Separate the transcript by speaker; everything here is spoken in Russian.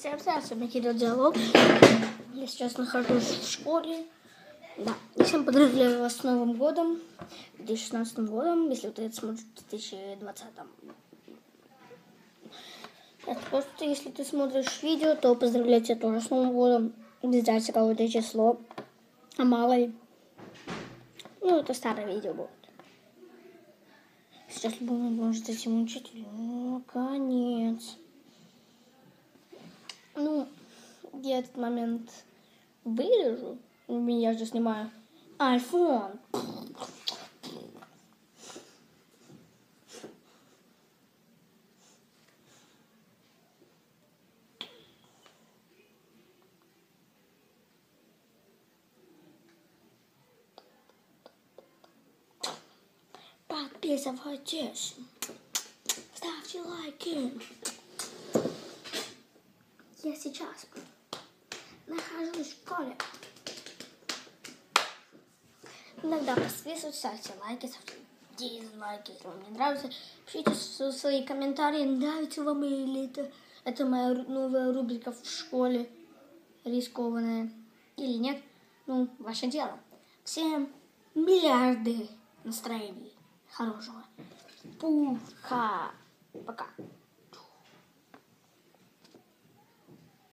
Speaker 1: Всем привет, сегодня Кирилл Диалог. Я сейчас нахожусь в школе. Да, и всем поздравляю вас с Новым годом, 2016 годом, если вы это смотрите в 2020. Просто если ты смотришь видео, то поздравляю тебя тоже с Новым годом. Обязательно какое-то число, а мало ли. Ну, это старое видео будет. Сейчас может этим учителю. Ну, конец. Ну, я этот момент вырежу. Я же снимаю iPhone. Подписывайтесь. Ставьте лайки. Я сейчас нахожусь в школе. Иногда подписывайтесь, ставьте лайки, ставьте дизлайки, если вам не нравится. Пишите свои комментарии, нравится вам или это моя новая рубрика в школе, рискованная или нет. Ну, ваше дело. Всем миллиарды настроений хорошего. Пока.